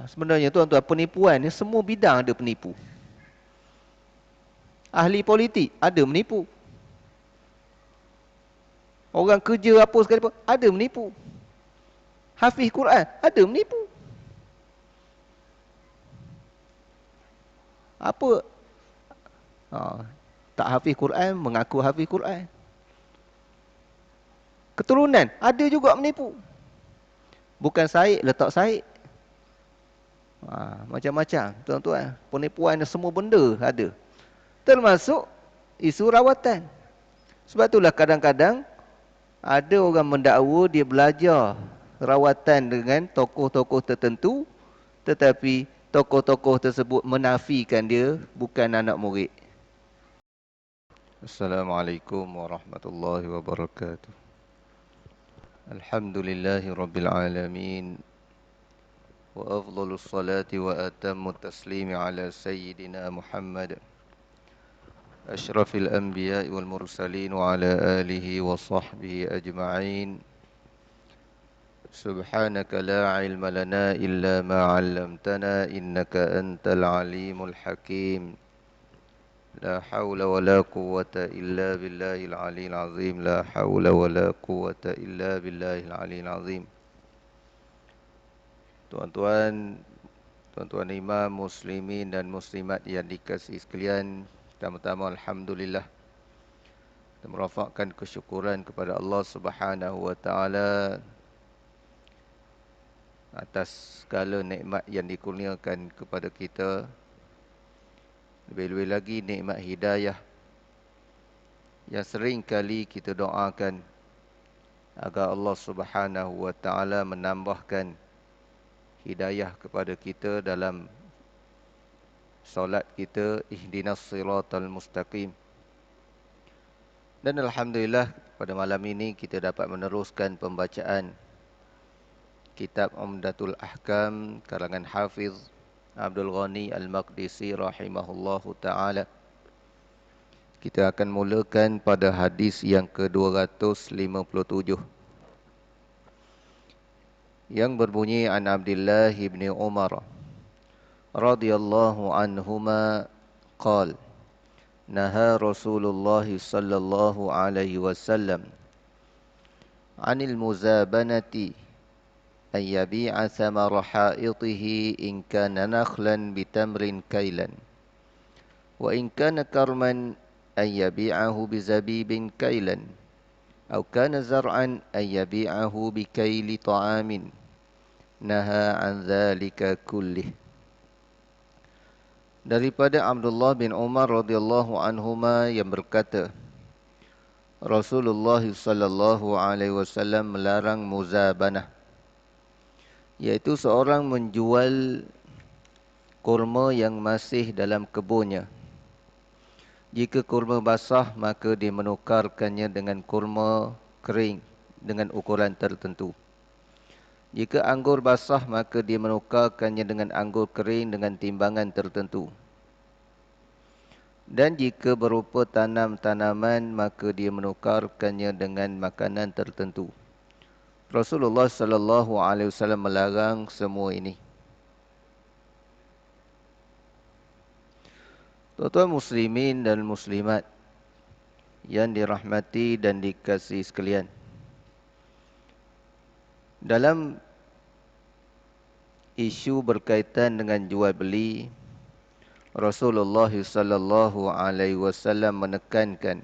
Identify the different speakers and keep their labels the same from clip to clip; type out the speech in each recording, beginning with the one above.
Speaker 1: Sebenarnya tuan-tuan, penipuan ni semua bidang ada penipu. Ahli politik ada menipu. Orang kerja apa sekalipun ada menipu. Hafiz Quran ada menipu. Apa? Ha, tak hafiz Quran mengaku hafiz Quran. Keturunan ada juga menipu. Bukan Said letak Said. Macam-macam tuan-tuan. Penipuan semua benda ada. Termasuk isu rawatan. Sebab itulah kadang-kadang ada orang mendakwa dia belajar rawatan dengan tokoh-tokoh tertentu, tetapi tokoh-tokoh tersebut menafikan dia bukan anak murid. Assalamualaikum warahmatullahi wabarakatuh. Alhamdulillahi rabbil alamin. وأفضل الصلاة وأتم التسليم على سيدنا محمد أشرف الأنبياء والمرسلين وعلى آله وصحبه أجمعين. سبحانك لا علم لنا إلا ما علمتنا إنك أنت العليم الحكيم. لا حول ولا قوة إلا بالله العلي العظيم. لا حول ولا قوة إلا بالله العلي العظيم. Tuan-tuan, tuan-tuan imam, muslimin dan muslimat yang dikasihi sekalian, pertama-tama alhamdulillah kita merafakkan kesyukuran kepada Allah Subhanahu wa taala atas segala nikmat yang dikurniakan kepada kita. Lebih-lebih lagi nikmat hidayah yang sering kali kita doakan agar Allah Subhanahu wa taala menambahkan hidayah kepada kita dalam solat kita, ihdinas siratal mustaqim. Dan alhamdulillah pada malam ini kita dapat meneruskan pembacaan kitab Umdatul Ahkam karangan Hafiz Abdul Ghani Al-Maqdisi rahimahullahu taala. Kita akan mulakan pada hadis yang ke-257 yang berbunyi an Abdullah bin Umar radhiyallahu anhuma qala naha Rasulullah sallallahu alaihi wasallam 'anil muzabanati an yabi'a thamara ha'itihi in kana nakhlan bitamrin kailan wa in kana karman an yabi'ahu bizabibin kailan aw kana zar'an an yabi'ahu bikaili ta'amin naha an dzalika kullih. Daripada Abdullah bin Umar radhiyallahu anhuma yang berkata, Rasulullah sallallahu alaihi wasallam melarang muzabanah, iaitu seorang menjual kurma yang masih dalam kebunnya. Jika kurma basah, maka dia menukarkannya dengan kurma kering dengan ukuran tertentu. Jika anggur basah, maka dia menukarkannya dengan anggur kering dengan timbangan tertentu. Dan jika berupa tanam-tanaman, maka dia menukarkannya dengan makanan tertentu. Rasulullah sallallahu alaihi wasallam melarang semua ini. Tuan-tuan muslimin dan muslimat yang dirahmati dan dikasihi sekalian, dalam isu berkaitan dengan jual beli, Rasulullah sallallahu alaihi wasallam menekankan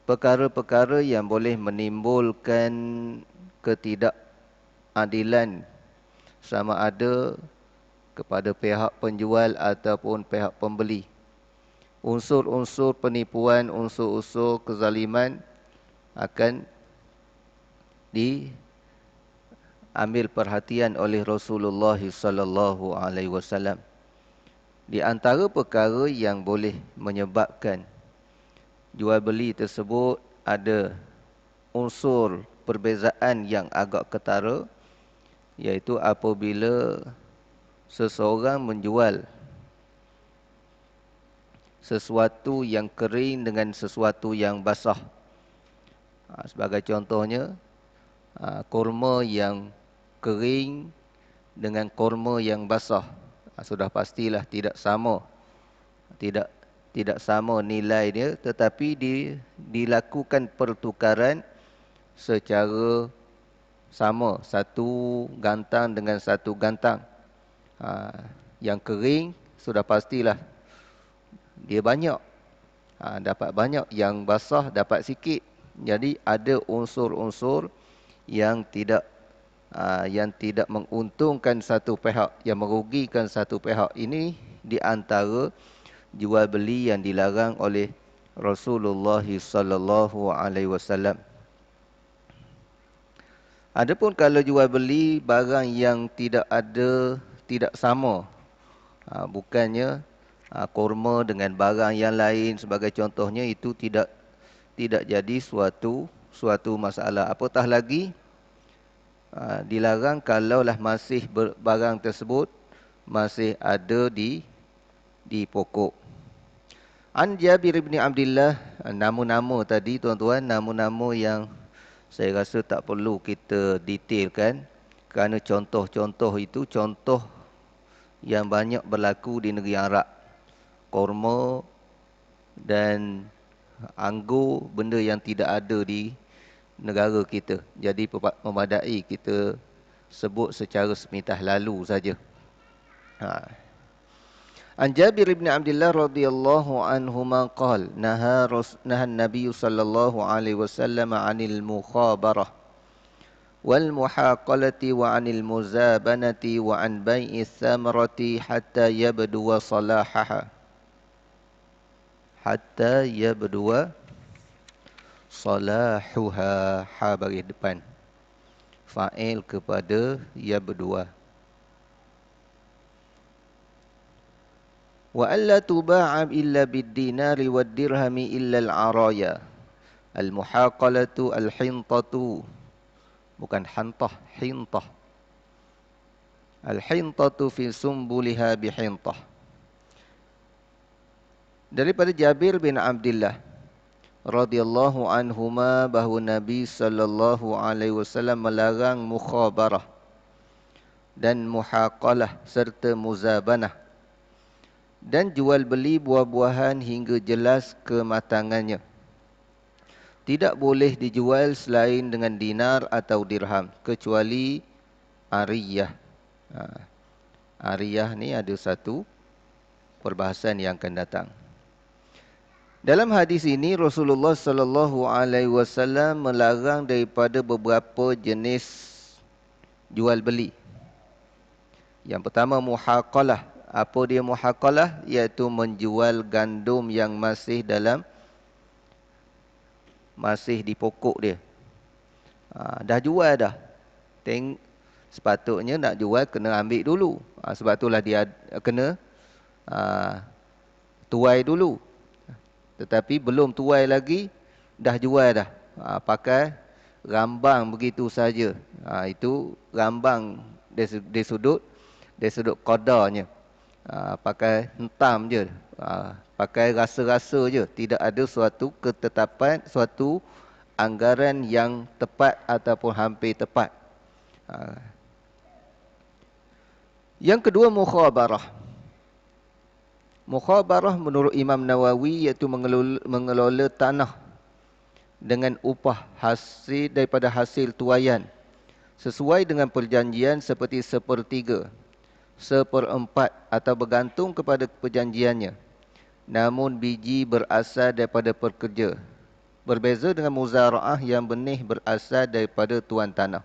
Speaker 1: perkara-perkara yang boleh menimbulkan ketidakadilan sama ada kepada pihak penjual ataupun pihak pembeli. Unsur-unsur penipuan, unsur-unsur kezaliman akan diambil perhatian oleh Rasulullah sallallahu alaihi wasallam. Di antara perkara yang boleh menyebabkan jual beli tersebut ada unsur perbezaan yang agak ketara, iaitu apabila seseorang menjual sesuatu yang kering dengan sesuatu yang basah. Sebagai contohnya, kurma yang kering dengan kurma yang basah. Sudah pastilah tidak sama. Tidak tidak sama nilai dia, tetapi dilakukan pertukaran secara sama, satu gantang dengan satu gantang. Yang kering sudah pastilah dia banyak, dapat banyak. Yang basah dapat sikit. Jadi ada unsur-unsur yang tidak menguntungkan satu pihak, yang merugikan satu pihak. Ini di antara jual beli yang dilarang oleh Rasulullah sallallahu alaihi wasallam. Adapun kalau jual beli barang yang tidak sama, bukannya kurma dengan barang yang lain sebagai contohnya, itu tidak jadi suatu masalah. Apatah lagi dilarang kalaulah masih barang tersebut masih ada di pokok. An Jabir bin Abdullah, nama-nama tadi tuan-tuan, nama-nama yang saya rasa tak perlu kita detailkan, kerana contoh-contoh itu contoh yang banyak berlaku di negeri Arab. Korma dan anggur, benda yang tidak ada di negara kita. Jadi memadai kita sebut secara semitah lalu saja. An Jabir bin Abdullah radhiyallahu anhuma qala naha an-nabiy sallallahu alaihi wasallam 'anil mukhabarah wal muhaqalati wa 'anil muzabanati wa 'an bai'i thamarati hatta yabdu salahaha, hatta yabdu salahuha. Ha baris depan, fa'il kepada yabdu. Wa alla tuba'a illa bid-dinari wad-dirhami illa al-araya. Al-muhaqalatu al-hintatu, bukan hantah, hintah. Al-hintatu fi sumbuliha bihintah. Daripada Jabir bin Abdullah radhiyallahu anhuma bahawa Nabi sallallahu alaihi wasallam melarang mukhabarah dan muhaqalah serta muzabanah dan jual beli buah-buahan hingga jelas kematangannya. Tidak boleh dijual selain dengan dinar atau dirham, kecuali ariyah. Ariyah ni ada satu perbahasan yang akan datang. Dalam hadis ini Rasulullah sallallahu alaihi wasallam melarang daripada beberapa jenis jual beli. Yang pertama muhaqalah. Apa dia muhaqalah? Iaitu menjual gandum yang masih di pokok dia. Dah jual dah. Sepatutnya nak jual kena ambil dulu. Sebab itulah dia kena tuai dulu. Tetapi belum tuai lagi dah jual dah. Pakai rambang begitu saja. Itu rambang dari sudut qadarnya. Pakai hentam je, pakai rasa-rasa je, tidak ada suatu ketetapan, suatu anggaran yang tepat ataupun hampir tepat. Yang kedua mukhabarah. Mukhabarah menurut Imam Nawawi iaitu mengelola tanah dengan upah hasil daripada hasil tuaian sesuai dengan perjanjian seperti sepertiga, seperempat atau bergantung kepada perjanjiannya. Namun biji berasal daripada pekerja. Berbeza dengan muzara'ah yang benih berasal daripada tuan tanah.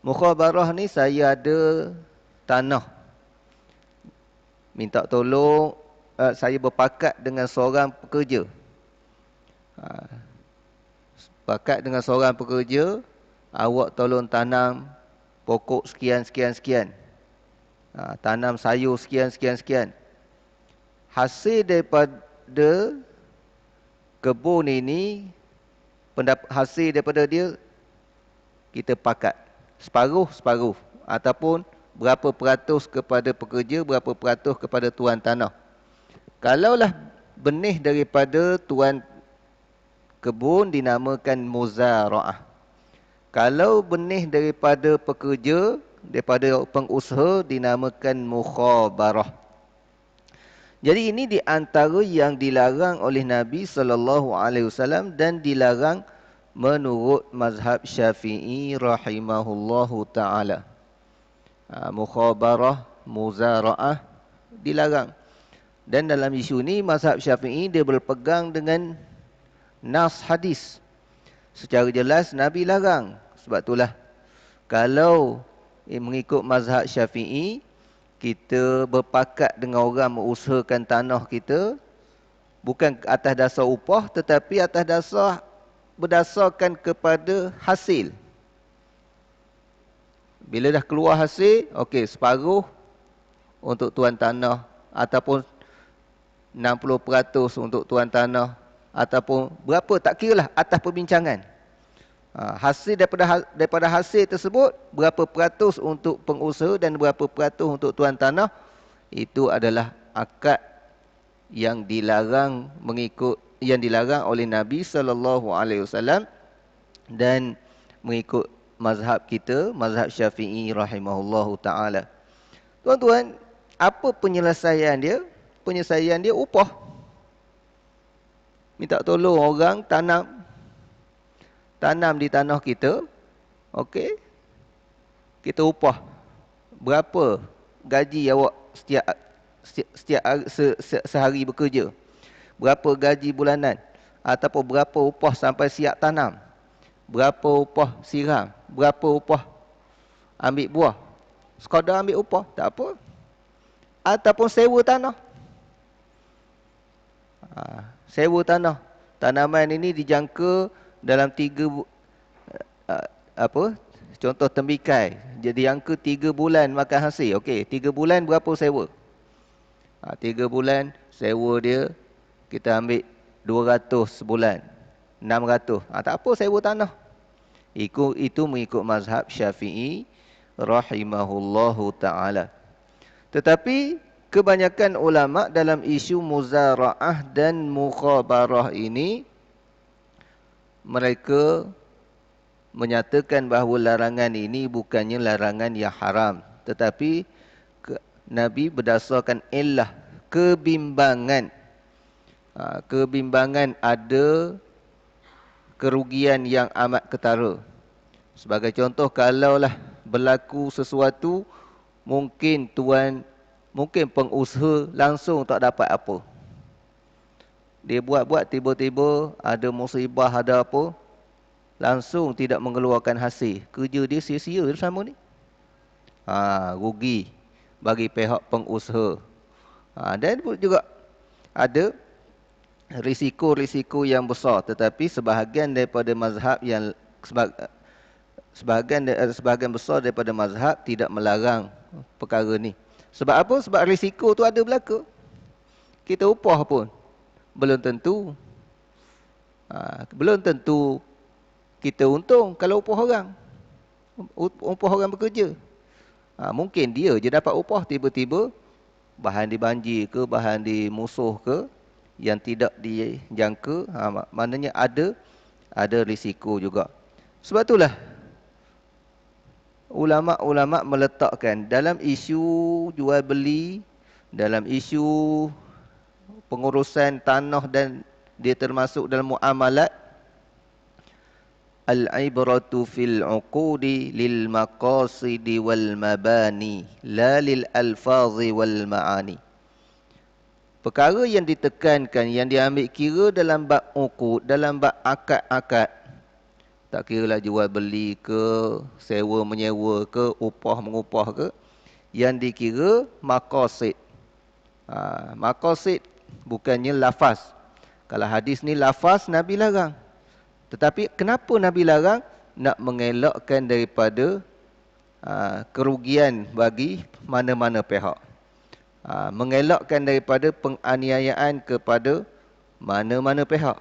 Speaker 1: Mukhabarah ni saya ada tanah. Minta tolong, saya berpakat dengan seorang pekerja. Sepakat dengan seorang pekerja, awak tolong tanam pokok sekian. Tanam sayur sekian. Hasil daripada kebun ini, hasil daripada dia, kita pakat. Separuh. Ataupun berapa peratus kepada pekerja, berapa peratus kepada tuan tanah. Kalaulah benih daripada tuan kebun dinamakan muzara'ah. Kalau benih daripada pekerja, daripada pengusaha dinamakan mukhabarah. Jadi ini di antara yang dilarang oleh Nabi SAW dan dilarang menurut mazhab Syafi'i rahimahullahu ta'ala. Mukhabarah, muzara'ah dilarang. Dan dalam isu ini mazhab Syafi'i dia berpegang dengan nas hadis. Secara jelas Nabi larang. Sebab itulah kalau mengikut mazhab Syafi'i, kita berpakat dengan orang mengusahakan tanah kita bukan atas dasar upah tetapi atas dasar berdasarkan kepada hasil. Bila dah keluar hasil, okey, separuh untuk tuan tanah ataupun 60% untuk tuan tanah ataupun berapa tak kiralah atas perbincangan. Hasil daripada hasil tersebut berapa peratus untuk pengusaha dan berapa peratus untuk tuan tanah, itu adalah akad yang dilarang oleh Nabi SAW dan mengikut mazhab kita, mazhab Syafi'i rahimahullahu taala. Tuan-tuan, apa penyelesaian dia? Penyelesaian dia upah. Minta tolong orang tanam di tanah kita. Okey. Kita upah. Berapa gaji awak sehari bekerja? Berapa gaji bulanan? Ataupun berapa upah sampai siap tanam? Berapa upah siram? Berapa upah ambil buah? Sekadar ambil upah, tak apa. Ataupun sewa tanah. Sewa tanah. Tanaman ini dijangka dalam 3 contoh tembikai. Jadi jangka 3 bulan makan hasil. Okey, 3 bulan berapa sewa? 3 bulan sewa dia kita ambil 200 sebulan. 600. Tak apa sewa tanah. Itu mengikut mazhab Syafi'i rahimahullahu ta'ala. Tetapi kebanyakan ulama dalam isu muzara'ah dan mukhabarah ini, mereka menyatakan bahawa larangan ini bukannya larangan yang haram. Tetapi Nabi berdasarkan illah, kebimbangan. Kebimbangan ada kerugian yang amat ketara. Sebagai contoh, kalaulah berlaku sesuatu, mungkin pengusaha langsung tak dapat apa. Dia buat-buat tiba-tiba ada musibah, ada apa, langsung tidak mengeluarkan hasil. Kerja dia sia-sia sama ni. Rugi bagi pihak pengusaha. Dan juga ada risiko-risiko yang besar, tetapi sebahagian daripada mazhab yang sebahagian besar daripada mazhab tidak melarang perkara ni. Sebab apa? Sebab risiko tu ada belaka. Kita upah pun belum tentu kita untung kalau upah orang bekerja. Mungkin dia je dapat upah, tiba-tiba bahan dibanjir ke, bahan dimusuh ke, yang tidak dijangka, maknanya ada risiko juga. Sebab itulah ulama' meletakkan dalam isu jual beli, dalam isu pengurusan tanah, dan dia termasuk dalam muamalat, al-ibratu fil uqudi lil maqasidi wal mabani la lil alfazi wal ma'ani. Perkara yang ditekankan, yang diambil kira dalam bab uqud, dalam bab akad-akad, tak kiralah jual beli ke, sewa menyewa ke, upah mengupah ke, yang dikira maqasid. Maqasid bukannya lafaz. Kalau hadis ni lafaz, Nabi larang. Tetapi kenapa Nabi larang? Nak mengelakkan daripada kerugian bagi mana-mana pihak. Mengelakkan daripada penganiayaan kepada mana-mana pihak.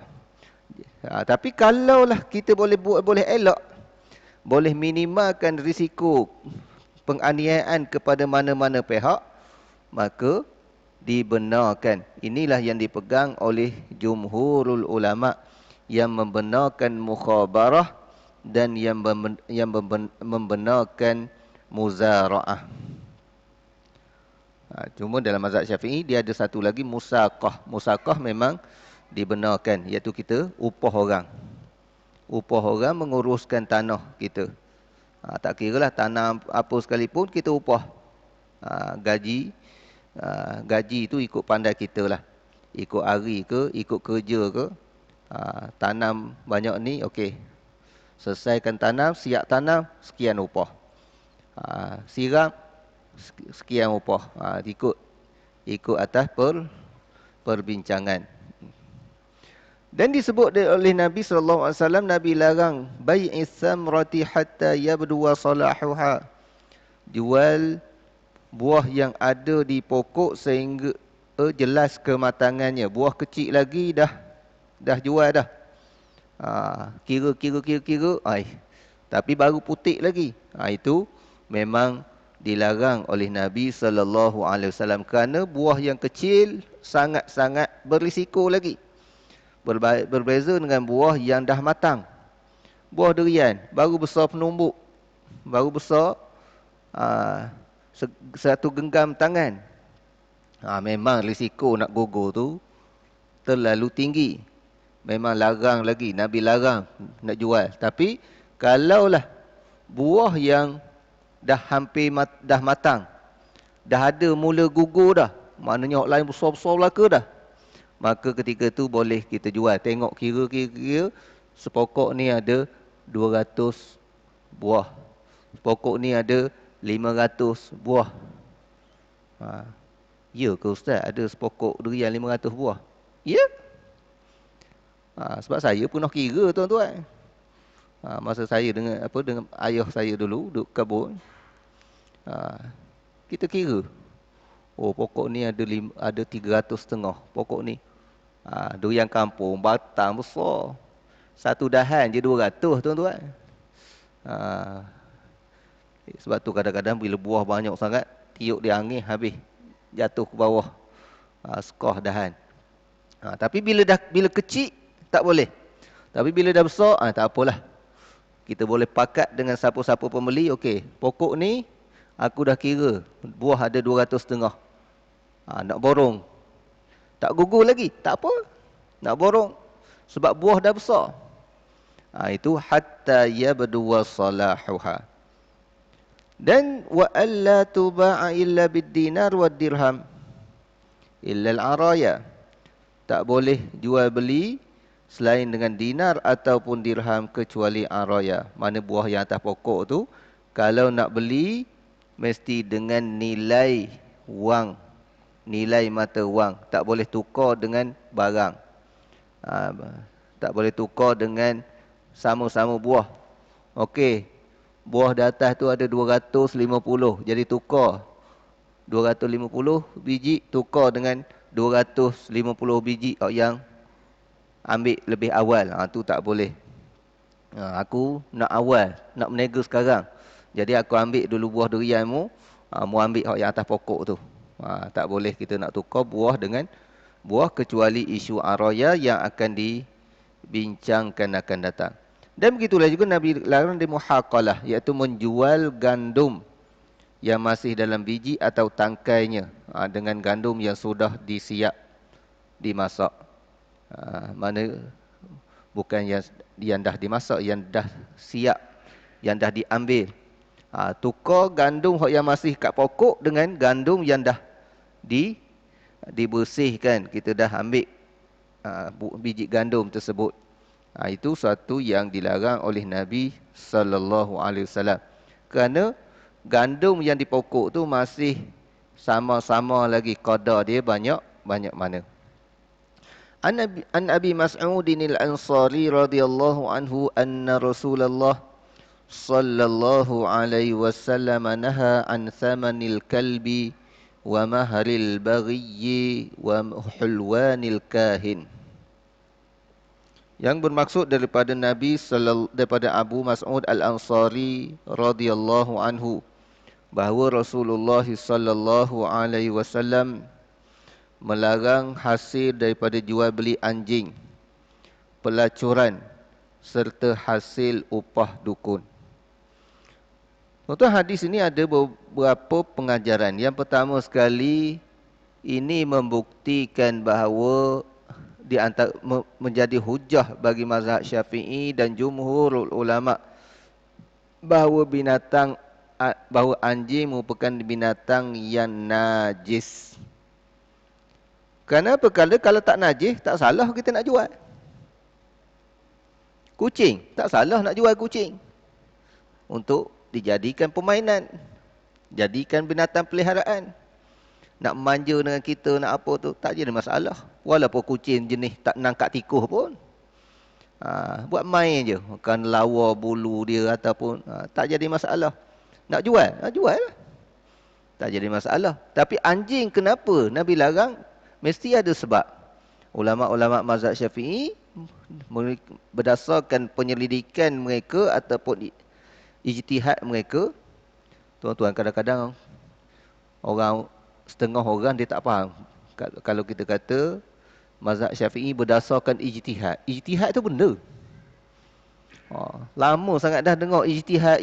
Speaker 1: Tapi kalaulah kita boleh elak, boleh minimalkan risiko penganiayaan kepada mana-mana pihak, maka dibenarkan. Inilah yang dipegang oleh jumhurul ulama' yang membenarkan mukhabarah dan yang membenarkan muzara'ah. Cuma dalam mazhab Syafi'i dia ada satu lagi musaqah. Musaqah memang dibenarkan, iaitu kita upah orang. Upah orang menguruskan tanah kita. Tak kiralah tanah apa sekalipun kita upah. Gaji itu ikut pandai kita lah. Ikut hari ke, ikut kerja ke. Tanam banyak ni, okey. Selesaikan tanam, siap tanam, sekian upah. Siram, sekian upah. Ikut atas perbincangan. Dan disebut oleh Nabi SAW, Nabi larang bai'is samrati hatta yabdu salahuha. Jual buah yang ada di pokok sehingga jelas kematangannya. Buah kecil lagi dah jual dah. Kira. Tapi baru putik lagi. Itu memang dilarang oleh Nabi SAW kerana buah yang kecil sangat-sangat berisiko lagi. Berbeza dengan buah yang dah matang. Buah durian baru besar penumbuk, baru besar satu genggam tangan. Memang risiko nak gugur tu terlalu tinggi. Memang larang lagi, Nabi larang nak jual. Tapi kalaulah buah yang dah hampir dah matang, dah ada mula gugur dah, maknanya orang lain besar-besar belaka dah, maka ketika tu boleh kita jual. Tengok kira sepokok ni ada 200 buah. Sepokok ni ada 500 buah. Ya ke Ustaz, ada sepokok durian 500 buah? Ya. Sebab saya pernah kira tuan-tuan. Masa saya dengan ayah saya dulu duduk kebun. Kita kira. Pokok ni ada 300 setengah pokok ni. Durian kampung, batang besar. Satu dahan je 200 tuan-tuan. Sebab tu kadang-kadang bila buah banyak sangat, tiup dia angin habis. Jatuh ke bawah. Sekoh dahan. Tapi bila kecil, tak boleh. Tapi bila dah besar, tak apalah. Kita boleh pakat dengan siapa-siapa pembeli. Okey, pokok ni aku dah kira buah ada 200 setengah. Nak borong. Tak gugur lagi, tak apa. Nak borong. Sebab buah dah besar. Itu hatta yabdu salahuha. Dan wa alla tuba'a illa bid-dinar wad-dirham illa al-araya. Tak boleh jual beli selain dengan dinar ataupun dirham kecuali araya. Mana buah yang atas pokok tu, kalau nak beli mesti dengan nilai wang, nilai mata wang. Tak boleh tukar dengan barang. Tak boleh tukar dengan sama-sama buah. Okey, buah di atas tu ada 250, jadi tukar 250 biji tukar dengan 250 biji yang ambil lebih awal. Tu tak boleh. Aku nak awal, nak menega sekarang, jadi aku ambil dulu buah durianmu, mu ambil yang atas pokok tu. Tak boleh kita nak tukar buah dengan buah kecuali isu araya yang akan dibincangkan akan datang. Dan begitulah juga Nabi larang di muhaqalah, iaitu menjual gandum yang masih dalam biji atau tangkainya dengan gandum yang sudah disiap dimasak. Mana bukan yang dah dimasak, yang dah siap, yang dah diambil. Tukar gandum yang masih kat pokok dengan gandum yang dah dibersihkan. Kita dah ambil biji gandum tersebut. Itu satu yang dilarang oleh Nabi SAW. Kerana gandum yang di pokok tu masih sama-sama lagi qadar dia banyak mana. An Abi Mas'udin al-Ansari radhiyallahu anhu anna Rasulullah sallallahu alaihi wasallam naha an thamanil kalbi wa mahril baghi wa hulwanil kahin. Yang bermaksud daripada daripada Abu Mas'ud Al-Ansari radhiyallahu anhu, bahawa Rasulullah sallallahu alaihi wasallam melarang hasil daripada jual beli anjing, pelacuran serta hasil upah dukun. Tuan-tuan, hadis ini ada beberapa pengajaran. Yang pertama sekali, ini membuktikan bahawa menjadi hujah bagi mazhab Syafi'i dan jumhur ulama bahawa bahawa anjing merupakan binatang yang najis. Kenapa? Kalau tak najis, tak salah kita nak jual. Kucing, tak salah nak jual kucing. Untuk dijadikan permainan. Jadikan binatang peliharaan. Nak manja dengan kita, nak apa tu, tak jadi masalah. Walaupun kucing jenis tak nangkat tikuh pun. Buat main je. Makan lawa bulu dia ataupun tak jadi masalah. Nak jual? Nak jual lah. Tak jadi masalah. Tapi anjing kenapa Nabi larang? Mesti ada sebab. Ulama-ulama mazhab Syafi'i berdasarkan penyelidikan mereka ataupun ijtihad mereka. Tuan-tuan, kadang-kadang setengah orang dia tak faham. Kalau kita kata mazhab Syafi'i berdasarkan ijtihad. Ijtihad tu benda. Lama sangat dah dengar ijtihad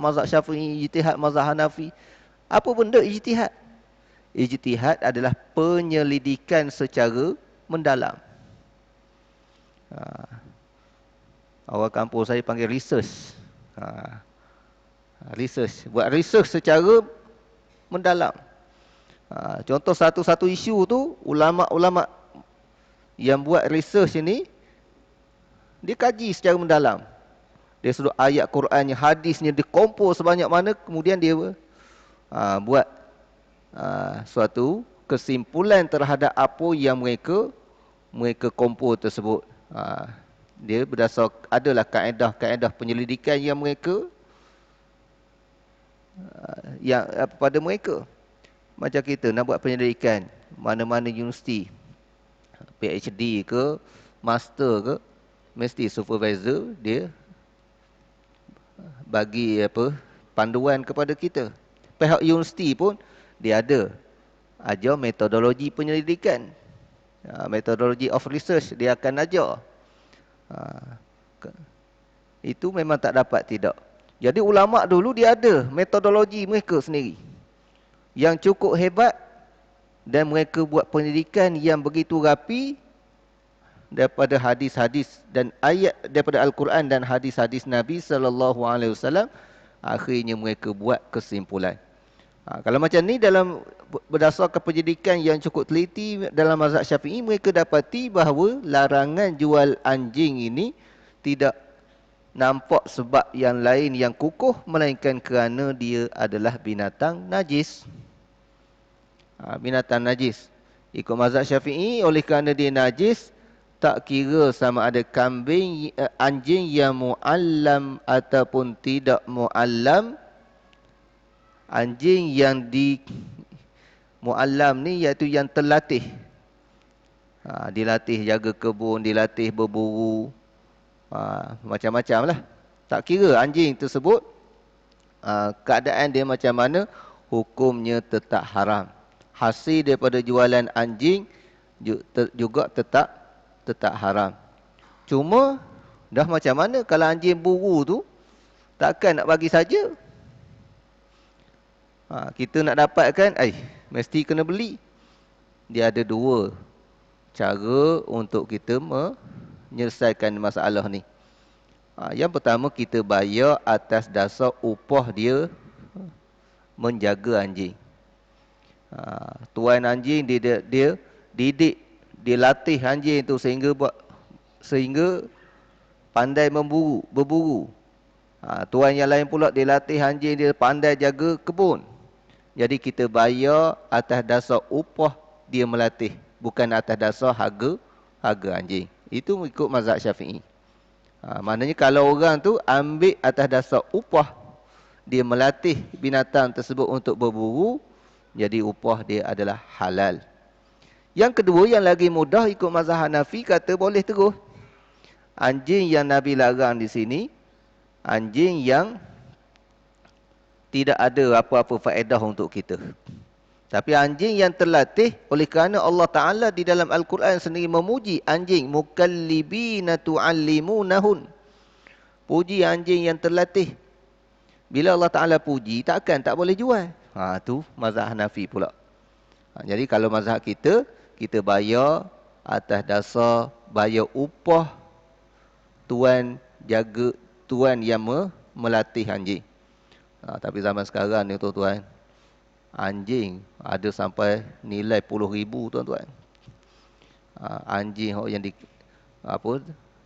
Speaker 1: mazhab Syafi'i, ijtihad mazhab Hanafi. Apa benda ijtihad? Ijtihad adalah penyelidikan secara mendalam. Orang kampung saya panggil research. Research. Buat research secara mendalam. Contoh satu-satu isu tu, ulama-ulama yang buat research ini, dia kaji secara mendalam. Dia suruh ayat Qurannya, hadisnya, dia kompos sebanyak mana, kemudian dia buat suatu kesimpulan terhadap apa yang mereka kompos tersebut. Dia berdasar, adalah kaedah-kaedah penyelidikan yang mereka pada mereka. Macam kita nak buat penyelidikan mana-mana universiti, PhD ke, master ke, mesti supervisor dia bagi panduan kepada kita. Pihak universiti pun dia ada ajar metodologi penyelidikan, metodologi of research dia akan ajar. Itu memang tak dapat tidak. Jadi ulama dulu dia ada metodologi mereka sendiri yang cukup hebat, dan mereka buat pendidikan yang begitu rapi daripada hadis-hadis dan ayat daripada Al-Quran dan hadis-hadis Nabi sallallahu alaihi wasallam. Akhirnya mereka buat kesimpulan. Kalau macam ni, dalam berdasarkan pendidikan yang cukup teliti dalam mazhab Syafi'i, mereka dapati bahawa larangan jual anjing ini tidak nampak sebab yang lain yang kukuh, melainkan kerana dia adalah binatang najis. Binatang najis. Ikut mazhab Syafi'i, oleh kerana dia najis, tak kira sama ada anjing yang mu'allam ataupun tidak mu'allam. Anjing yang mu'allam ni iaitu yang terlatih. Dilatih jaga kebun, dilatih berburu, macam-macam lah. Tak kira anjing tersebut keadaan dia macam mana, hukumnya tetap haram. Hasil daripada jualan anjing juga tetap haram. Cuma dah macam mana kalau anjing buru tu, takkan nak bagi saja. Kita nak dapatkan, mesti kena beli. Dia ada dua cara untuk kita menyelesaikan masalah ni. Yang pertama, kita bayar atas dasar upah dia menjaga anjing. Tuan anjing dia didik, dia latih anjing tu sehingga pandai berburu. Tuan yang lain pula dia latih anjing dia pandai jaga kebun. Jadi kita bayar atas dasar upah dia melatih, bukan atas dasar harga anjing. Itu ikut mazhab Syafi'i. Maknanya kalau orang tu ambil atas dasar upah dia melatih binatang tersebut untuk berburu, jadi upah dia adalah halal. Yang kedua, yang lagi mudah, ikut mazhab Hanafi, kata boleh terus. Anjing yang Nabi larang di sini, anjing yang tidak ada apa-apa faedah untuk kita. Tapi anjing yang terlatih, oleh kerana Allah Ta'ala di dalam Al-Quran sendiri memuji anjing, mukallibina tu'allimunahun. Puji anjing yang terlatih. Bila Allah Ta'ala puji, tak boleh jual. Tu mazhab Hanafi pula. Jadi kalau mazhab kita, kita bayar atas dasar bayar upah tuan yang melatih anjing. Tapi zaman sekarang ni tuan-tuan, anjing ada sampai nilai puluh ribu tuan-tuan. Anjing yang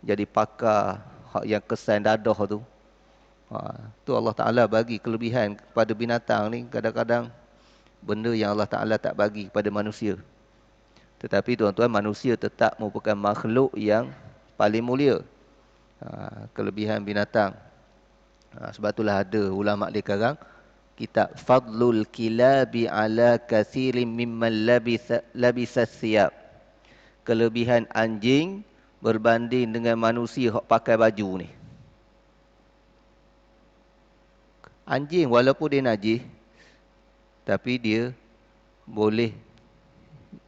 Speaker 1: jadi pakar, yang kesan dadah tu. Tu Allah Ta'ala bagi kelebihan kepada binatang ni. Kadang-kadang benda yang Allah Ta'ala tak bagi kepada manusia. Tetapi tuan-tuan, manusia tetap merupakan makhluk yang paling mulia. Kelebihan binatang. Sebab itulah ada ulama' dia karang kitab Fadlul Kilabi ala kathirin mimman labisa siyab. Kelebihan anjing berbanding dengan manusia yang pakai baju ni. Anjing walaupun dia najis, tapi dia boleh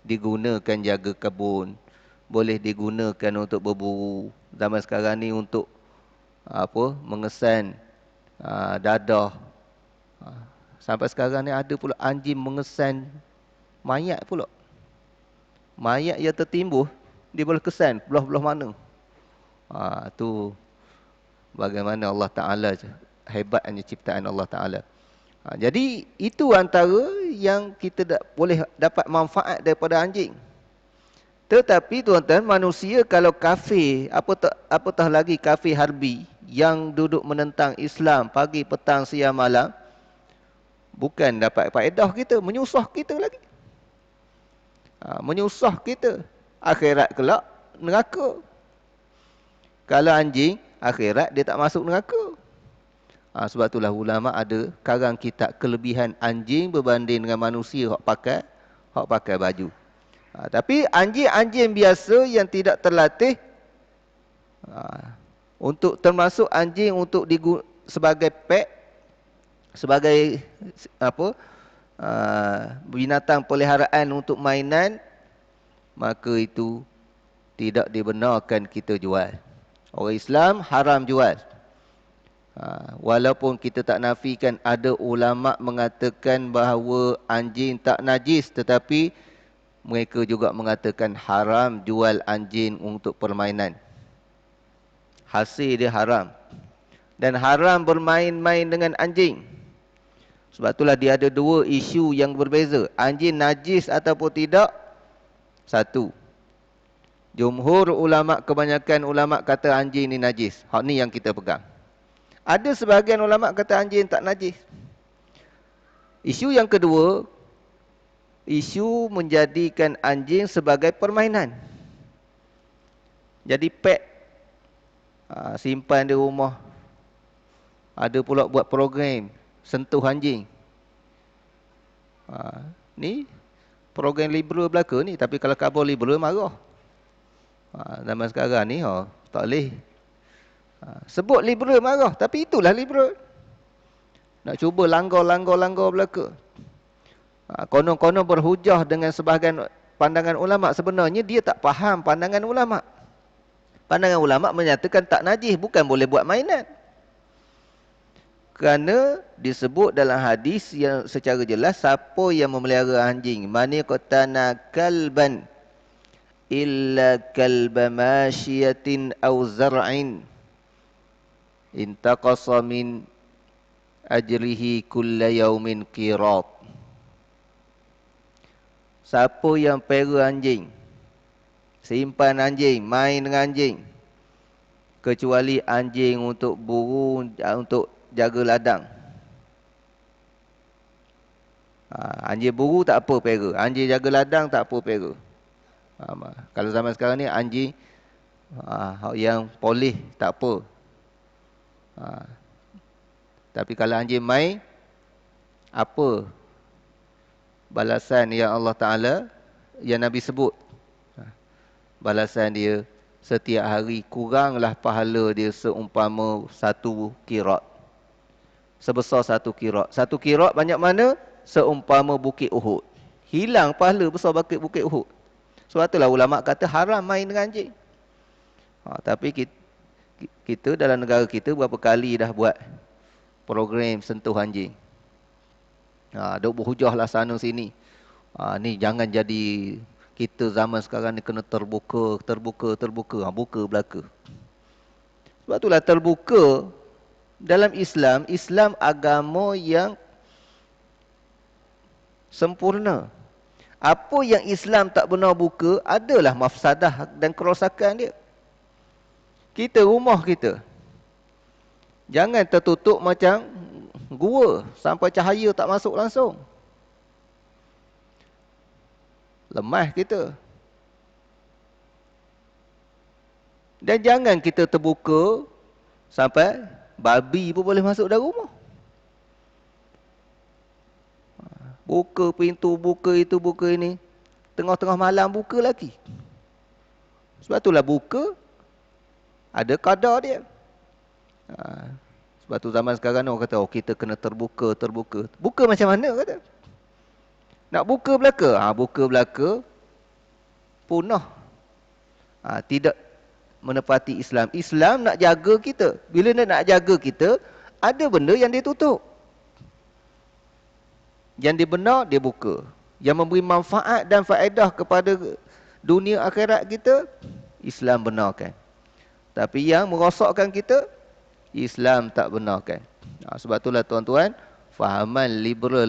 Speaker 1: digunakan jaga kebun, boleh digunakan untuk berburu. Zaman sekarang ni untuk mengesan dadah. Sampai sekarang ni ada pula anjing mengesan mayat pula. Mayat yang tertimbun, dia boleh kesan belah-belah mana. Tu bagaimana Allah Ta'ala hebatnya ciptaan Allah Ta'ala. Jadi itu antara yang kita boleh dapat manfaat daripada anjing. Tetapi tuan-tuan, manusia kalau kafir, apatah lagi kafir harbi yang duduk menentang Islam pagi, petang, siang, malam, bukan dapat faedah kita, menyusah kita lagi. Menyusah kita. Akhirat kelak neraka. Kalau anjing, akhirat dia tak masuk neraka. Sebab itulah ulama' ada karang kitab kelebihan anjing berbanding dengan manusia yang pakai baju. Tapi anjing-anjing biasa yang tidak terlatih, untuk termasuk anjing untuk sebagai pet, sebagai binatang peliharaan untuk mainan, maka itu tidak dibenarkan kita jual. Orang Islam haram jual. Walaupun kita tak nafikan ada ulama' mengatakan bahawa anjing tak najis, tetapi mereka juga mengatakan haram jual anjing untuk permainan. Hasil dia haram. Dan haram bermain-main dengan anjing. Sebab itulah dia ada dua isu yang berbeza. Anjing najis ataupun tidak. Satu, jumhur ulama', kebanyakan ulama' kata anjing ni najis. Hak ni yang kita pegang. Ada sebahagian ulama' kata anjing tak najis. Isu yang kedua, isu menjadikan anjing sebagai permainan. Jadi pet, simpan di rumah. Ada pula buat program sentuh anjing. Ni program liberal belaka ni. Tapi kalau khabar liberal marah. Zaman sekarang ni tak boleh. Sebut liberal marah. Tapi itulah liberal. Nak cuba langgar belaka. Konon-konon berhujah dengan sebahagian pandangan ulama'. Sebenarnya dia tak faham pandangan ulama'. Pandangan ulama' menyatakan tak najis, bukan boleh buat mainan. Kerana disebut dalam hadis yang secara jelas, siapa yang memelihara anjing, man yaqtana kalban illa kalba masyiatin aw zar'in intaqasa min ajrihi kulla yaumin qirat. Siapa yang pelihara anjing, simpan anjing, main dengan anjing, kecuali anjing untuk buru, untuk jaga ladang. Anjing buru tak apa pelihara, anjing jaga ladang tak apa pelihara. Kalau zaman sekarang ni anjing yang polis tak apa. Tapi kalau anjing main, apa balasan yang Allah Ta'ala, yang Nabi sebut? Balasan dia, setiap hari kuranglah pahala dia seumpama satu kirat. Sebesar satu kirat. Satu kirat banyak mana? Seumpama bukit Uhud. Hilang pahala besar bukit Uhud. Sebab itulah ulama' kata haram main dengan anjing. Tapi kita dalam negara kita berapa kali dah buat program sentuh anjing. Duk berhujah lah sana sini. Ni jangan jadi kita zaman sekarang ni kena terbuka. Buka belaka. Sebab itulah terbuka dalam Islam. Islam agama yang sempurna. Apa yang Islam tak benar buka, adalah mafsadah dan kerosakan dia. Kita, rumah kita, jangan tertutup macam gua, sampai cahaya tak masuk langsung. Lemah kita. Dan jangan kita terbuka sampai babi pun boleh masuk dalam rumah. Buka pintu, buka itu, buka ini. Tengah-tengah malam buka lagi. Sebab itulah buka ada kadar dia. Sebab tu zaman sekarang orang kata, kita kena terbuka. Buka macam mana kata? Nak buka belaka? Buka belaka punah. Tidak menepati Islam. Islam nak jaga kita. Bila dia nak jaga kita, ada benda yang dia tutup. Yang dia benar, dia buka. Yang memberi manfaat dan faedah kepada dunia akhirat kita, Islam benarkan. Tapi yang merosakkan kita, Islam tak benarkan. Sebab itulah tuan-tuan, fahaman liberal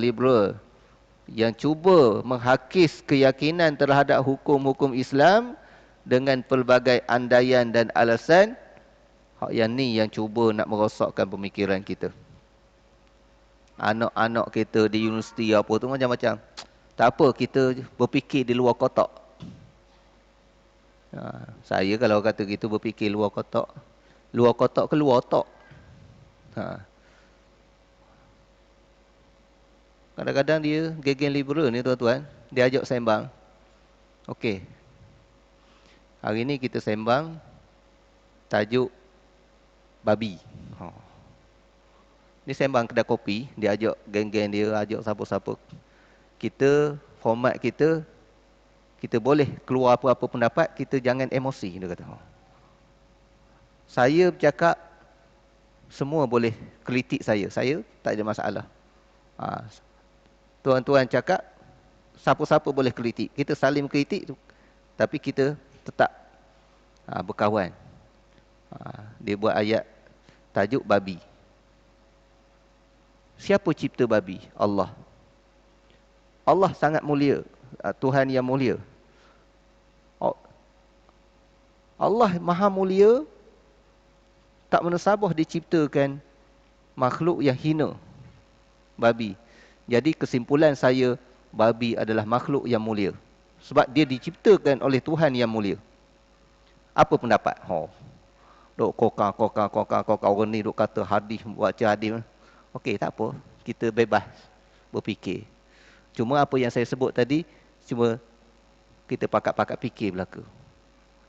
Speaker 1: yang cuba menghakis keyakinan terhadap hukum-hukum Islam dengan pelbagai andaian dan alasan, yang ni yang cuba nak merosakkan pemikiran kita. Anak-anak kita di universiti apa tu macam-macam. Tak apa, kita berfikir di luar kotak. Saya kalau kata gitu berfikir luar kotak. Luar kotak ke luar otak? Kadang-kadang dia geng liberal ni tuan-tuan, dia ajak sembang. Okey. Hari ni kita sembang tajuk babi. Ni sembang kedai kopi, dia ajak geng-geng dia, ajak siapa-siapa. Kita, format kita boleh keluar apa-apa pendapat, kita jangan emosi, dia kata. Saya bercakap, semua boleh kritik saya tak ada masalah. Tuan-tuan cakap, siapa-siapa boleh kritik. Kita saling kritik, tapi kita tetap berkawan. Dia buat ayat tajuk babi. Siapa cipta babi? Allah. Allah sangat mulia. Tuhan yang mulia. Allah maha mulia. Tak menasabah diciptakan makhluk yang hina. Babi. Jadi kesimpulan saya, babi adalah makhluk yang mulia. Sebab dia diciptakan oleh Tuhan yang mulia. Apa pendapat? Duk kokang. Orang ni duk kata hadis, baca hadis. Okey, tak apa. Kita bebas berfikir. Cuma apa yang saya sebut tadi, cuma kita pakat-pakat fikir belaka.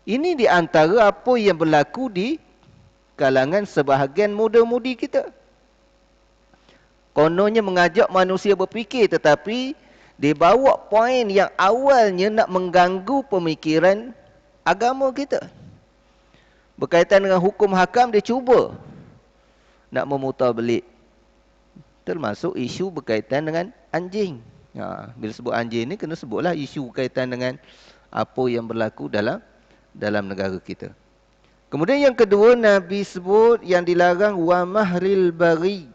Speaker 1: Ini di antara apa yang berlaku di kalangan sebahagian muda-mudi kita. Kononnya mengajak manusia berfikir, tetapi dia bawa poin yang awalnya nak mengganggu pemikiran agama kita. Berkaitan dengan hukum hakam, dia cuba nak memutar belit. Termasuk isu berkaitan dengan anjing. Bila sebut anjing ni, kena sebutlah isu berkaitan dengan apa yang berlaku dalam negara kita. Kemudian yang kedua, Nabi sebut yang dilarang wa mahril bari,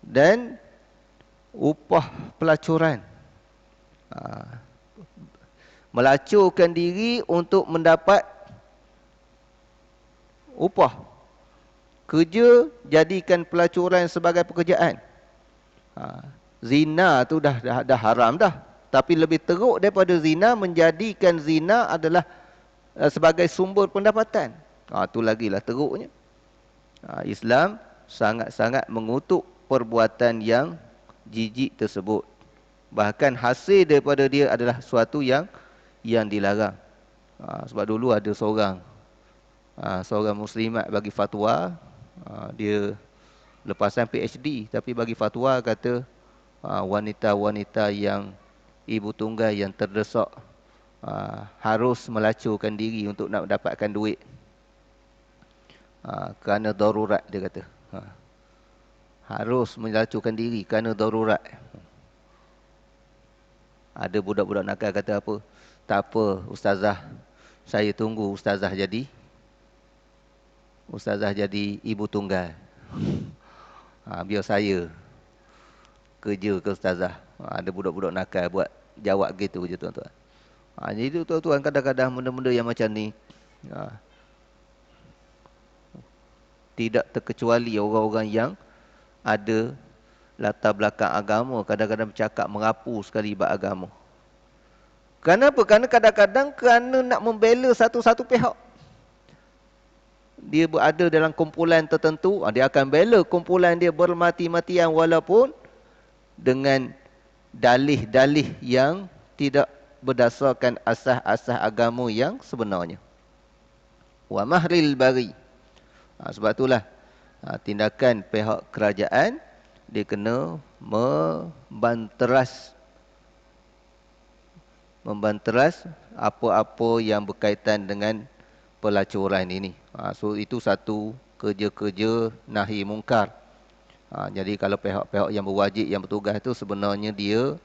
Speaker 1: dan upah pelacuran. Melacurkan diri untuk mendapat upah. Kerja, jadikan pelacuran sebagai pekerjaan. Zina tu dah haram dah. Tapi lebih teruk daripada zina, menjadikan zina adalah sebagai sumber pendapatan. Tu lagilah teruknya. Islam sangat-sangat mengutuk perbuatan yang jijik tersebut. Bahkan hasil daripada dia adalah sesuatu yang dilarang. Sebab dulu ada seorang muslimat bagi fatwa. Dia lepasan PhD, tapi bagi fatwa kata wanita-wanita yang ibu tunggal yang terdesak harus melacurkan diri untuk nak mendapatkan duit. Kerana darurat, dia kata. harus melacukan diri kerana darurat. Ada budak-budak nakal kata apa? Tak apa ustazah, saya tunggu ustazah jadi ibu tunggal. Biar saya kerja ke ustazah. Ada budak-budak nakal buat jawab gitu je tuan-tuan. Jadi tuan-tuan kadang-kadang benda-benda yang macam ni tidak terkecuali orang-orang yang ada latar belakang agama kadang-kadang bercakap merapu sekali bab agama. Kenapa? Kerana kadang-kadang kerana nak membela satu-satu pihak. Dia berada dalam kumpulan tertentu, dia akan bela kumpulan dia bermati-matian walaupun dengan dalih-dalih yang tidak berdasarkan asas-asas agama yang sebenarnya. Wa mahril bari. Sebab itulah tindakan pihak kerajaan dia kena membanteras apa-apa yang berkaitan dengan pelacuran ini. So itu satu kerja-kerja nahi mungkar. Jadi kalau pihak-pihak yang berwajib yang bertugas itu sebenarnya dia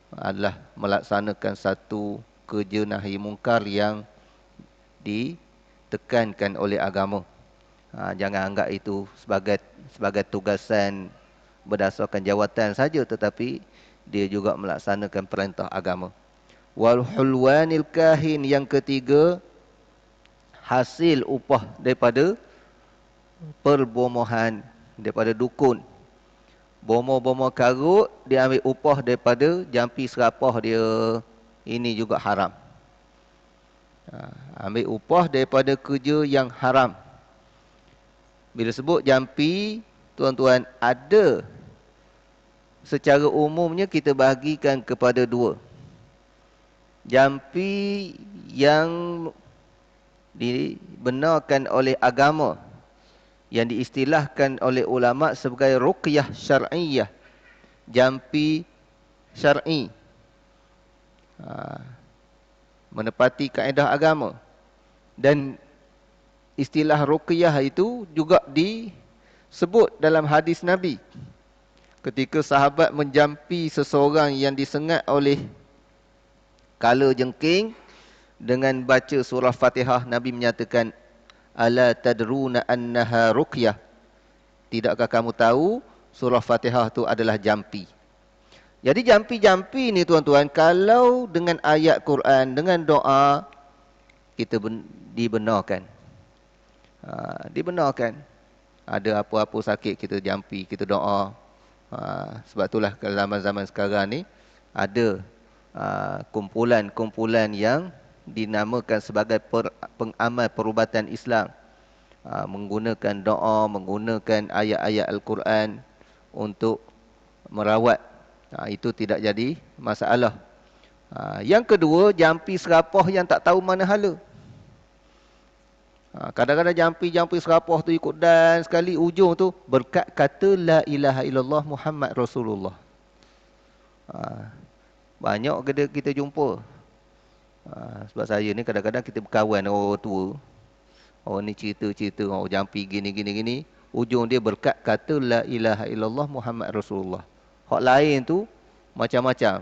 Speaker 1: adalah melaksanakan satu kerja nahi mungkar yang ditekankan oleh agama. Jangan anggap itu sebagai tugasan berdasarkan jawatan saja, tetapi dia juga melaksanakan perintah agama. Wal hulwanil kahin, yang ketiga, hasil upah daripada perbomohan, daripada dukun. Bomoh-bomoh karut, dia ambil upah daripada jampi serapah dia. Ini juga haram. Ambil upah daripada kerja yang haram. Bila sebut jampi, tuan-tuan, ada secara umumnya kita bahagikan kepada dua. Jampi yang dibenarkan oleh agama, yang diistilahkan oleh ulama sebagai ruqyah syar'iyah, jampi syar'i, menepati kaedah agama. Dan istilah ruqyah itu juga disebut dalam hadis Nabi. Ketika sahabat menjampi seseorang yang disengat oleh kala jengking dengan baca surah Fatihah, Nabi menyatakan, ala tadruna annaha ruqyah. Tidakkah kamu tahu surah Fatihah itu adalah jampi? Jadi jampi-jampi ni tuan-tuan, kalau dengan ayat Quran, dengan doa, kita dibenarkan. Dibenarkan. Ada apa-apa sakit kita jampi, kita doa. Sebab itulah kalau zaman-zaman sekarang ni ada kumpulan-kumpulan yang dinamakan sebagai pengamal perubatan Islam, menggunakan doa, menggunakan ayat-ayat Al-Quran untuk merawat. Itu tidak jadi masalah. Yang kedua, jampi serapah yang tak tahu mana hala. Kadang-kadang jampi serapah tu ikut dan sekali ujung tu berkat kata la ilaha illallah Muhammad Rasulullah. Banyak kita jumpa. Sebab saya ni kadang-kadang kita berkawan orang tua. Orang ni cerita-cerita, jampi gini. Ujung dia berkat kata la ilaha illallah Muhammad Rasulullah. Hak lain tu macam-macam.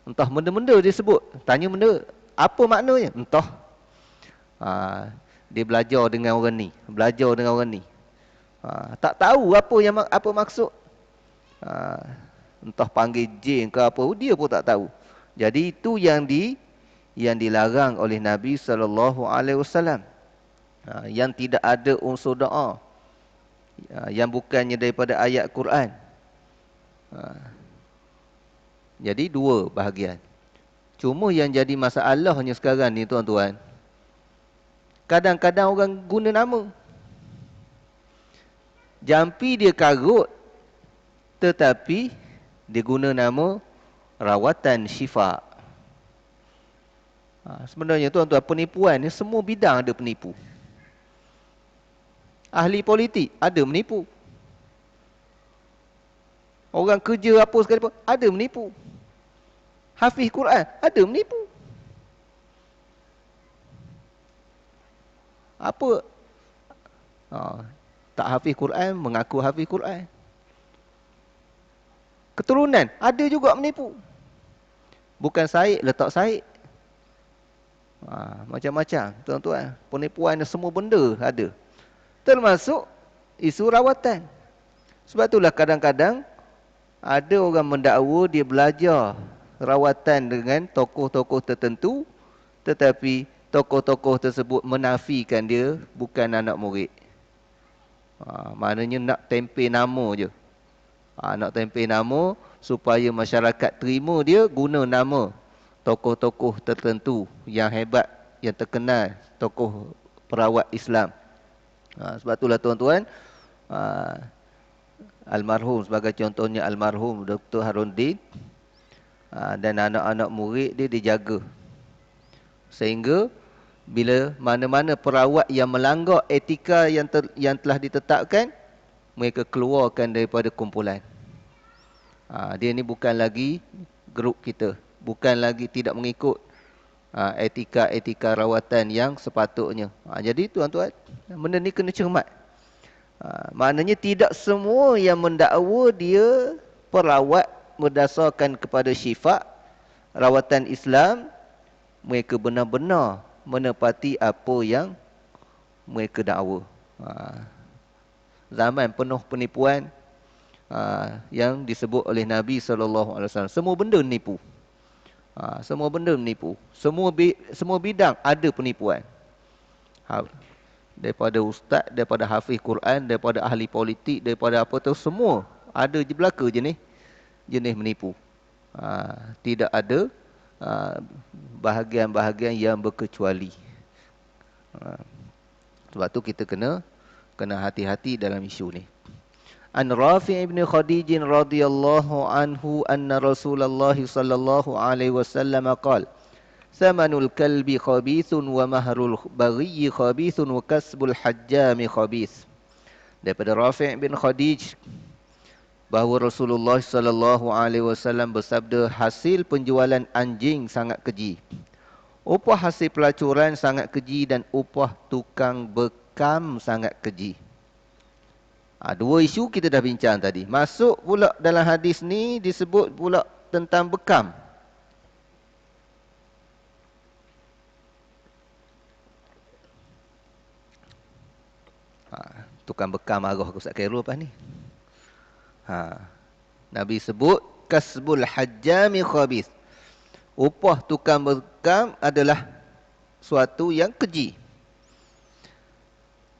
Speaker 1: Entah benda-benda dia sebut. Tanya benda, apa maknanya? Entah. Dia belajar dengan orang ni. Tak tahu apa maksud. Entah panggil jin ke apa, dia pun tak tahu. Jadi itu yang dilarang oleh Nabi SAW. Yang tidak ada unsur doa, yang bukannya daripada ayat Quran. Jadi dua bahagian. Cuma yang jadi masalahnya sekarang ni tuan-tuan, kadang-kadang orang guna nama. Jampi dia karut, tetapi dia guna nama rawatan syifa. Sebenarnya tuan-tuan, penipuan ni semua bidang ada penipu. Ahli politik ada menipu. Orang kerja apa sekalipun ada menipu. Hafiz Quran ada menipu. Apa? Tak hafiz Quran, mengaku hafiz Quran. Keturunan, ada juga menipu. Bukan Said, letak Said. Macam-macam, tuan-tuan. Penipuan semua benda ada. Termasuk isu rawatan. Sebab itulah kadang-kadang ada orang mendakwa dia belajar rawatan dengan tokoh-tokoh tertentu, tetapi tokoh-tokoh tersebut menafikan dia bukan anak murid. Maknanya nak tempel nama je. Nak tempel nama supaya masyarakat terima dia, guna nama tokoh-tokoh tertentu yang hebat, yang terkenal, tokoh perawat Islam. Sebab itulah tuan-tuan, almarhum sebagai contohnya almarhum Dr. Harundin dan anak-anak murid dia dijaga. Sehingga bila mana-mana perawat yang melanggar etika yang telah ditetapkan, mereka keluarkan daripada kumpulan. Dia ni bukan lagi grup kita. Bukan lagi, tidak mengikut etika-etika rawatan yang sepatutnya. Jadi tuan-tuan, benda ni kena cermat. Maknanya tidak semua yang mendakwa dia perawat berdasarkan kepada syifa rawatan Islam, mereka benar-benar menepati apa yang mereka dakwa. Zaman penuh penipuan yang disebut oleh Nabi SAW. Semua benda menipu. Semua benda menipu. Semua bidang ada penipuan. Daripada ustaz, daripada hafiz Quran, daripada ahli politik, daripada apa tu, semua ada je belaka jenis menipu. Tidak ada bahagian-bahagian yang berkecuali. Sebab tu kita kena hati-hati dalam isu ni. An Rafi' ibn Khadij radhiyallahu anhu anna Rasulullah sallallahu alaihi wasallam qala: "Thamanul kalbi khabithun wa mahrul baghi khabithun wa kasbul hajjami khabith." Daripada Rafi' bin Khadij bahawa Rasulullah sallallahu alaihi wasallam bersabda, hasil penjualan anjing sangat keji. Upah hasil pelacuran sangat keji dan upah tukang bekam sangat keji. Dua isu kita dah bincang tadi. Masuk pula dalam hadis ni disebut pula tentang bekam. Tukang bekam marah aku Ustaz Khairul lepas ni. Nabi sebut kasbul hajjami khabith. Upah tukang bekam adalah suatu yang keji.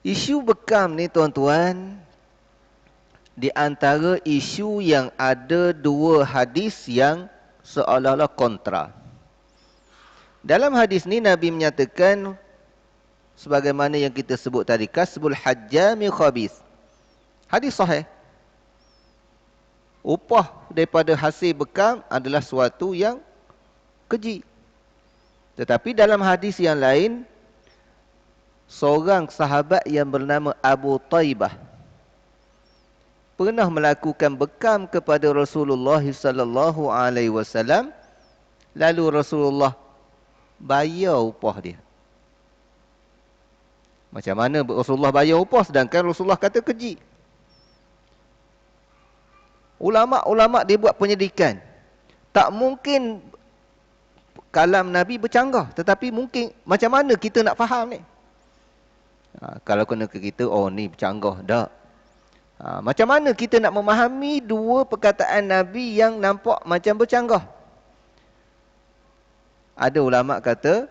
Speaker 1: Isu bekam ni tuan-tuan, di antara isu yang ada dua hadis yang seolah-olah kontra. Dalam hadis ni Nabi menyatakan sebagaimana yang kita sebut tadi, kasbul hajjami khabith. Hadis sahih. Upah daripada hasil bekam adalah suatu yang keji. Tetapi dalam hadis yang lain, seorang sahabat yang bernama Abu Taibah pernah melakukan bekam kepada Rasulullah sallallahu alaihi wasallam, lalu Rasulullah bayar upah dia. Macam mana Rasulullah bayar upah sedangkan Rasulullah kata keji? Ulama' dia buat penyelidikan. Tak mungkin kalam Nabi bercanggah, tetapi mungkin macam mana kita nak faham ni? Kalau kena ke kita, oh ni bercanggah dak. Macam mana kita nak memahami dua perkataan Nabi yang nampak macam bercanggah? Ada ulama kata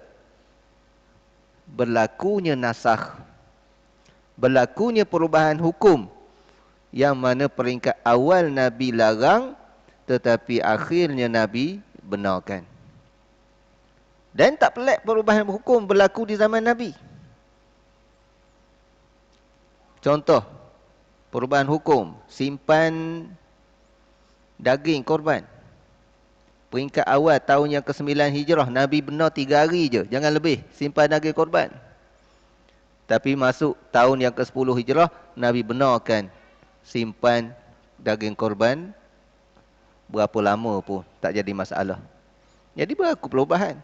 Speaker 1: berlakunya nasakh, berlakunya perubahan hukum yang mana peringkat awal Nabi larang tetapi akhirnya Nabi benarkan. Dan tak pelik perubahan hukum berlaku di zaman Nabi. Contoh perubahan hukum, simpan daging korban. Peringkat awal tahun yang ke-9 Hijrah, Nabi benar 3 hari je, jangan lebih, simpan daging korban. Tapi masuk tahun yang ke-10 Hijrah, Nabi benarkan simpan daging korban berapa lama pun tak jadi masalah. Jadi berlaku perubahan.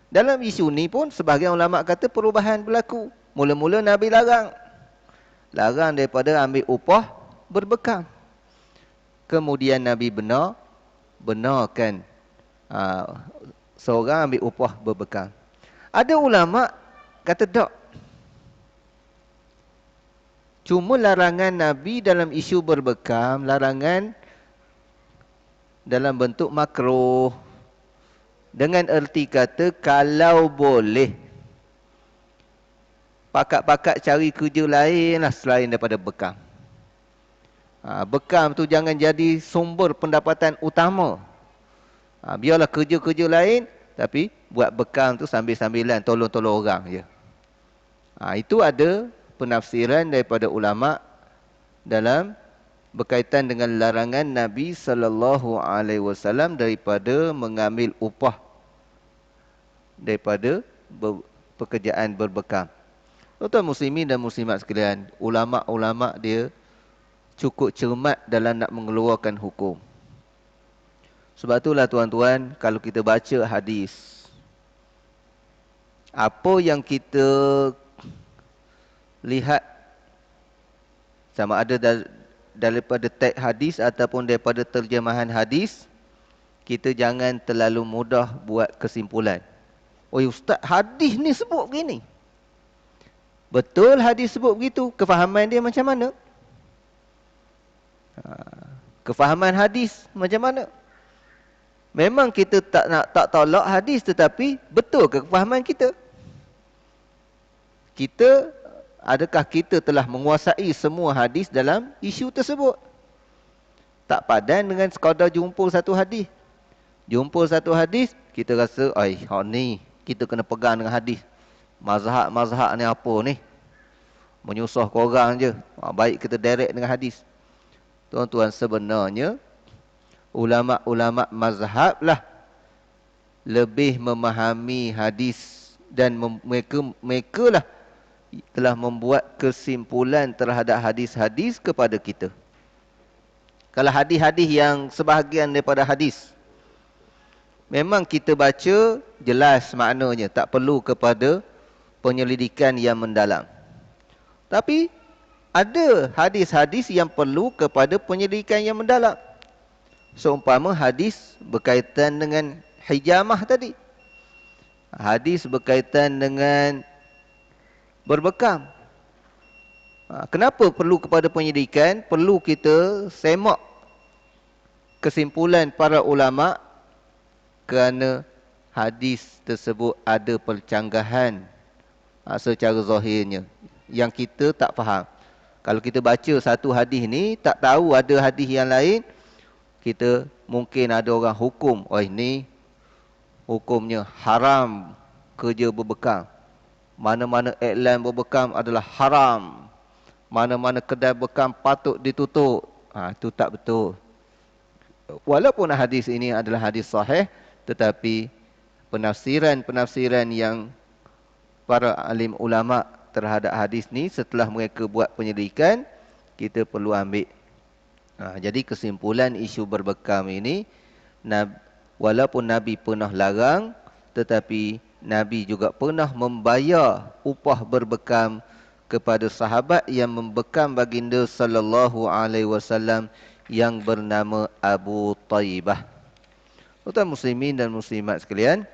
Speaker 1: Dalam isu ni pun sebahagian ulama kata perubahan berlaku. Mula-mula Nabi larang. larang daripada ambil upah berbekam. Kemudian Nabi benarkan seorang ambil upah berbekam. Ada ulama kata tak. Cuma larangan Nabi dalam isu berbekam, larangan dalam bentuk makruh. Dengan erti kata kalau boleh, pakat-pakat cari kerja lain lah selain daripada bekam. Bekam tu jangan jadi sumber pendapatan utama. Biarlah kerja-kerja lain, tapi buat bekam tu sambil-sambilan tolong-tolong orang je. Itu ada penafsiran daripada ulama dalam berkaitan dengan larangan Nabi SAW daripada mengambil upah daripada pekerjaan berbekam. Tuan-tuan muslimin dan muslimat sekalian, ulama-ulama dia cukup cermat dalam nak mengeluarkan hukum. Sebab itulah tuan-tuan, kalau kita baca hadis, apa yang kita lihat sama ada daripada teks hadis ataupun daripada terjemahan hadis, kita jangan terlalu mudah buat kesimpulan. Oh ustaz, hadis ni sebut begini. Betul hadis sebut begitu, kefahaman dia macam mana? Kefahaman hadis macam mana? Memang kita tak tolak hadis, tetapi betul ke kefahaman kita? Adakah kita telah menguasai semua hadis dalam isu tersebut? Tak padan dengan sekadar jumpa satu hadis. Jumpa satu hadis, kita rasa, ni kita kena pegang dengan hadis. Mazhab ni apa ni? Menyusah korang je. Baik kita direct dengan hadis. Tuan-tuan, sebenarnya ulama-ulama mazhab lah lebih memahami hadis dan mereka lah telah membuat kesimpulan terhadap hadis-hadis kepada kita. Kalau hadis-hadis yang sebahagian daripada hadis, memang kita baca jelas maknanya, tak perlu kepada penyelidikan yang mendalam. Tapi ada hadis-hadis yang perlu kepada penyelidikan yang mendalam. Seumpama hadis berkaitan dengan hijamah tadi. Hadis berkaitan dengan berbekam. Kenapa perlu kepada penyelidikan? Perlu kita semak kesimpulan para ulama kerana hadis tersebut ada percanggahan secara zahirnya yang kita tak faham. Kalau kita baca satu hadis ni, tak tahu ada hadis yang lain, kita mungkin ada orang hukum, ni hukumnya haram kerja berbekam. Mana-mana iklan berbekam adalah haram. Mana-mana kedai bekam patut ditutup. Itu tak betul. Walaupun hadis ini adalah hadis sahih, tetapi penafsiran-penafsiran yang para alim ulama terhadap hadis ni, setelah mereka buat penyelidikan, kita perlu ambil. Jadi kesimpulan isu berbekam ini, walaupun Nabi pernah larang, tetapi Nabi juga pernah membayar upah berbekam kepada sahabat yang membekam baginda sallallahu alaihi wasallam yang bernama Abu Taibah. Tuan muslimin dan muslimat sekalian,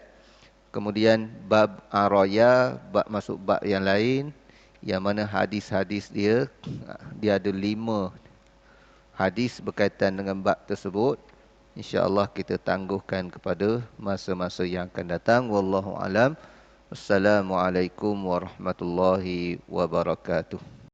Speaker 1: kemudian bab araya, masuk bab yang lain, yang mana hadis-hadis dia ada 5 hadis berkaitan dengan bab tersebut. InsyaAllah kita tangguhkan kepada masa-masa yang akan datang. Wallahu alam. Assalamualaikum warahmatullahi wabarakatuh.